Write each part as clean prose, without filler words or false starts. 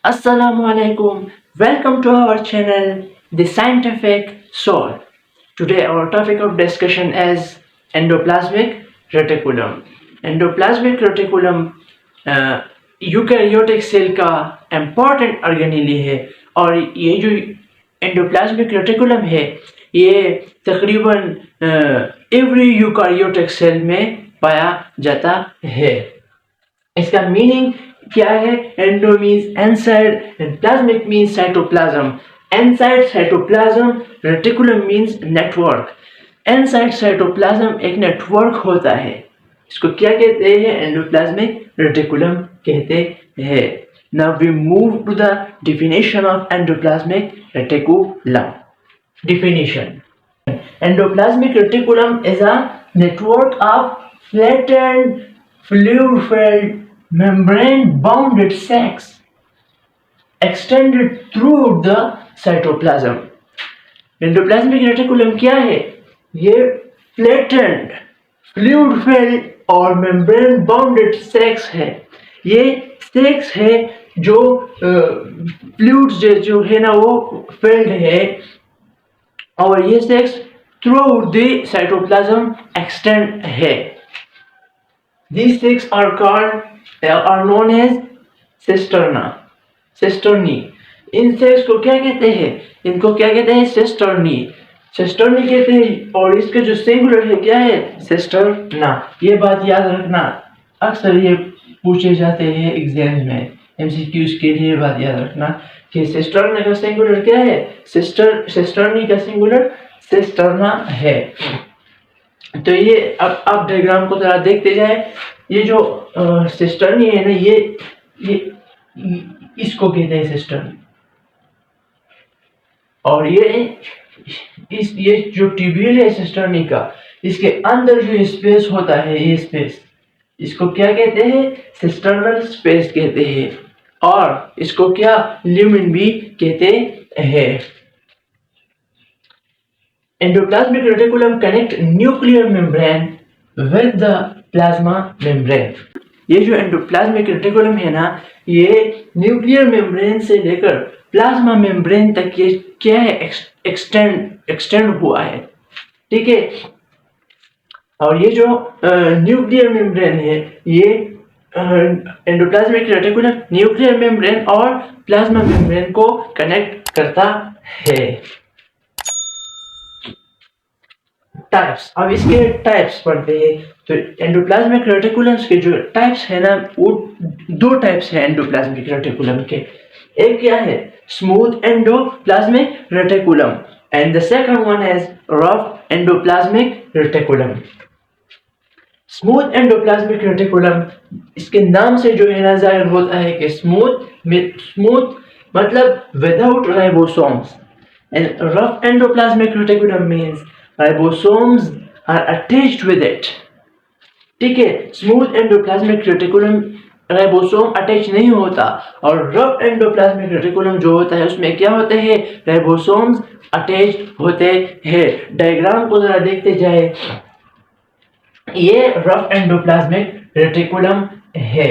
Assalamualaikum. Welcome to our channel, The Scientific Soul. Today, our topic of discussion is endoplasmic reticulum. Endoplasmic reticulum eukaryotic cell का important organelle है और ये जो endoplasmic reticulum है ये तकरीबन एवरी यूकैरियोटिक सेल में पाया जाता है। इसका मीनिंग क्या है? Endo means inside and plasmic means cytoplasm. Inside cytoplasm, reticulum means network. Inside cytoplasm एक नेटवर्क होता है, इसको क्या कहते हैं? एंडोप्लाज्मिक रेटिकुलम कहते हैं। Now we move to the definition of endoplasmic reticulum. Definition: endoplasmic reticulum is a network of flattened fluid-filled membrane-bounded sacs extended through the cytoplasm. Endoplasmic reticulum क्या है? ये flattened fluid-filled और membrane-bounded sacs है। ये sacs है जो fluids जो है ना वो filled है और ये sacs throughout the cytoplasm extend है। These sacs are known as cisternae. In sacs को क्या कहते हैं? इनको क्या कहते हैं? cisternae कहते हैं और इसका जो सिंगुलर है क्या है? cisterna। ये बात याद रखना, अक्सर ये पूछे जाते हैं एग्जाम्स में, MCQs के लिए बात याद रखना कि cisterna का सिंगुलर क्या है? cisternae का सिंगुलर cisterna है। तो ये अब आप डायग्राम को जरा देखते जाए। ये जो cisternae है ना, ये इसको कहते हैं cisternae और ये जो ट्यूब्यूल है cisternae का, इसके अंदर जो स्पेस होता है, ये स्पेस, इसको क्या कहते हैं? सिस्टर्नल स्पेस कहते हैं और इसको क्या? ल्यूमेन भी कहते हैं। Endoplasmic reticulum connect nuclear membrane with the plasma membrane. ये जो एंडोप्लाज्मिक रेटिकुलम है ना, ये न्यूक्लियर मेम्ब्रेन से लेकर प्लाज्मा मेम्ब्रेन तक ये क्या है? एक्सटेंड हुआ है, ठीक है। और ये जो न्यूक्लियर मेम्ब्रेन है, ये एंडोप्लाज्मिक रेटिकुलम न्यूक्लियर मेम्ब्रेन और प्लाज्मा मेम्ब्रेन को कनेक्ट करता है। टाइप्स, अब इसके टाइप्स पढ़ते हैं। तो एंडोप्लाज्मिक रेटिकुलम्स के जो टाइप्स है ना, वो दो टाइप्स है एंडोप्लाज्मिक रेटिकुलम के। एक क्या है? Smooth endoplasmic reticulum and the second one is rough endoplasmic reticulum. Smooth endoplasmic reticulum, इसके नाम से जो है ना जाहिर होता है कि स्मूथ मतलब without ribosomes and rough endoplasmic reticulum means ribosomes are attached with it, ठीक है। Smooth endoplasmic reticulum ribosome attach नहीं होता और रफ एंडोप्लाज्मिक रेटिकुलम जो होता है उसमें क्या होते हैं? राइबोसोम्स अटैच होते हैं। डायग्राम को जरा देखते जाए। ये रफ एंडोप्लाज्मिक रेटिकुलम है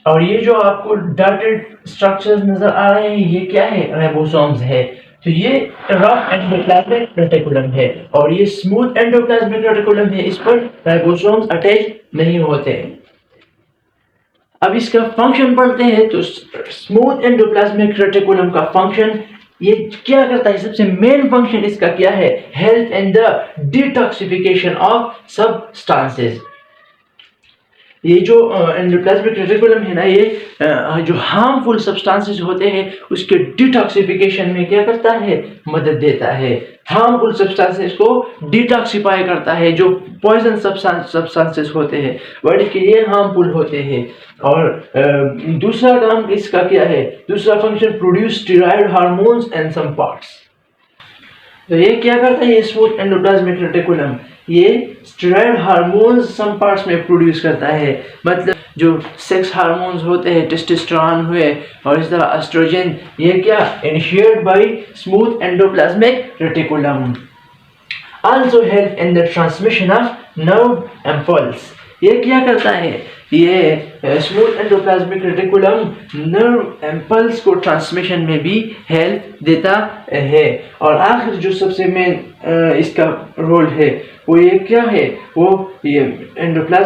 और ये जो आपको डॉटेड स्ट्रक्चर्स नजर आ रहे हैं, ये क्या है? राइबोसोम्स है। तो ये रफ एंडोप्लाज्मिक रेटिकुलम है और ये स्मूथ एंडोप्लाज्मिक रेटिकुलम है, इस पर राइबोसोम्स अटैच नहीं होते। अब इसका फंक्शन पढ़ते हैं। तो स्मूथ एंडोप्लाज्मिक रेटिकुलम का फंक्शन ये क्या करता है? सबसे मेन फंक्शन इसका क्या है? Help in the detoxification of substances. ये जो एंडोप्लाज्मिक रेटिकुलम है ना, ये जो हार्मफुल सब्सटेंसेस होते हैं उसके डिटॉक्सिफिकेशन में क्या करता है? मदद देता है। हार्मफुल सब्सटेंसेस को डिटॉक्सिफाई करता है। जो पॉइजन सब्सटेंसेस होते हैं बॉडी के लिए हार्मफुल होते हैं। और दूसरा काम इसका क्या है? दूसरा function produce steroid hormones and some parts. तो ये क्या करता है? ये स्मूथ एंडोप्लाज्मिक रेटिकुलम ये स्टेरॉइड हार्मोन्स सम पार्ट्स में प्रोड्यूस करता है। मतलब जो सेक्स हार्मोन्स होते हैं, टेस्टोस्टेरोन हुए और इस तरह एस्ट्रोजन, ये क्या? Initiated by smooth endoplasmic reticulum. Also help in the transmission of nerve impulse. ये क्या करता है? ये smooth endoplasmic reticulum nerve impulse को ट्रांसमिशन में भी हेल्प देता है। और आखिर जो सबसे मेन इसका रोल है वो ये क्या है, वो ये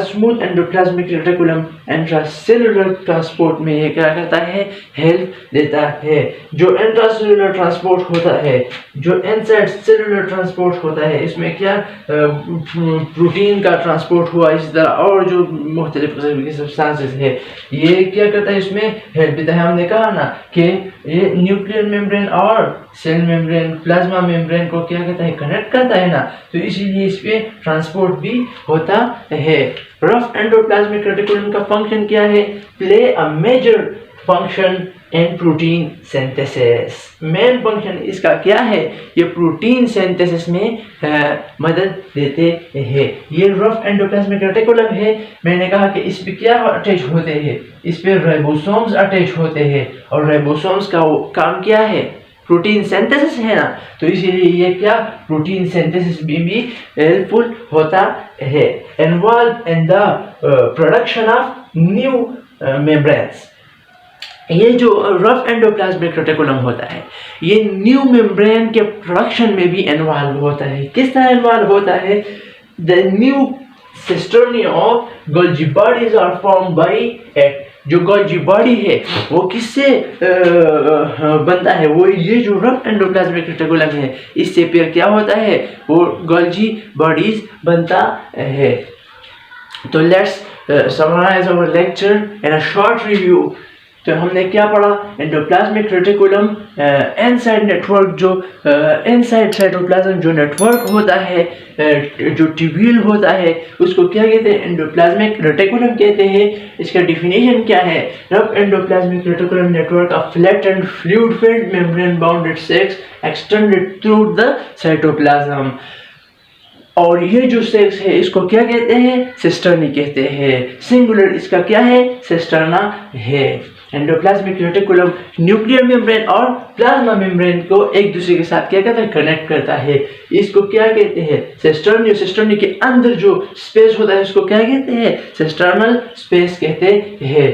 smooth endoplasmic reticulum intracellular transport में ये क्या करता है, हेल्प देता है। जो इंट्रासेलुलर ट्रांसपोर्ट होता है, जो इनसाइड सेलुलर ट्रांसपोर्ट होता है, इसमें क्या प्रोटीन का ट्रांसपोर्ट हुआ, इसी तरह और जो मुख्तलिफ किस्म के सब्सटेंसेस है, ये क्या करता है, इसमें हेल्प देता है। हमने कहा ना कि ये न्यूक्लियर मेम्ब्रेन और सेल मेम्ब्रेन, प्लाज्मा मेम्ब्रेन को क्या करता है, कनेक्ट करता है ना, तो इसीलिए इस पे ट्रांसपोर्ट भी होता है। रफ एंडोप्लाज्मिक रेटिकुलम का फंक्शन क्या है, play a major function in protein synthesis. Main function इसका क्या है, ये प्रोटीन सिंथेसिस में मदद देते हैं। ये रफ एंडोप्लाज्मिक रेटिकुलम है, मैंने कहा कि इस पे क्या अटैच होते हैं, इस पे राइबोसोम्स अटैच होते हैं, और राइबोसोम्स का काम क्या है, प्रोटीन सिंथेसिस है ना, तो इसीलिए ये क्या प्रोटीन सिंथेसिस भी हेल्पफुल होता है। Involve in the production of new membranes. ये जो रफ एंडोप्लाज्मिक रेटिकुलम होता है, ये न्यू मेम्ब्रेन के प्रोडक्शन में भी इन्वॉल्व होता है। किस तरह इन्वॉल्व होता है, the new cisternae of Golgi bodies are form by it. जो गोल्जी बॉडी है वो किससे बनता है, वो ये जो रफ एंडोप्लाज्मिक रेटिकुलम है, इससे फिर क्या होता है, वो गोल्जी बॉडीज बनता है। तो let's summarise our lecture in a short review. तो हमने क्या पढ़ा, एंडोप्लाज्मिक रेटिकुलम इनसाइड नेटवर्क, जो इनसाइड साइटोप्लाज्म जो नेटवर्क होता है, जो ट्यूब्यूल होता है, उसको क्या कहते हैं, एंडोप्लाज्मिक रेटिकुलम कहते हैं। इसका डिफिनेशन क्या है, rough endoplasmic reticulum network of flat and fluid filled membrane bounded sex extended through the cytoplasm. और ये जो सेक्स है इसको क्या कहते हैं, सिस्टर्नी कहते हैं। सिंगुलर इसका क्या है, सिस्टर्ना है। एंडोप्लाज्मिक रेटिकुलम न्यूक्लियर मेम्ब्रेन और प्लाज्मा मेम्ब्रेन को एक दूसरे के साथ क्या करता है, कनेक्ट करता है। इसको क्या कहते हैं, सिस्टर्नी। सिस्टर्नी के अंदर जो स्पेस होता है उसको क्या कहते हैं, सिस्टर्नल स्पेस कहते हैं।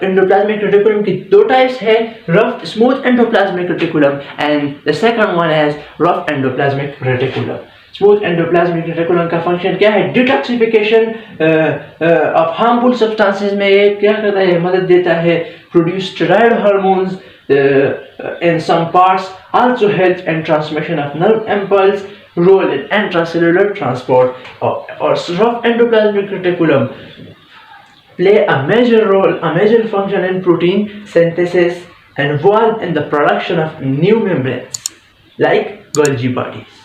एंडोप्लाज्मिक रेटिकुलम की दो टाइप्स है, rough smooth endoplasmic reticulum and the second one is rough endoplasmic reticulum. Smooth endoplasmic reticulum का फंक्शन क्या है, डिटॉक्सिफिकेशन ऑफ हार्मफुल सब्सटेंसेस में ये क्या करता है, मदद देता है। Produce steroid hormones in some parts, also helps in transmission of nerve impulse, role in intracellular transport. Or rough endoplasmic reticulum play a major function in protein synthesis, involved in the production of new membranes like Golgi bodies.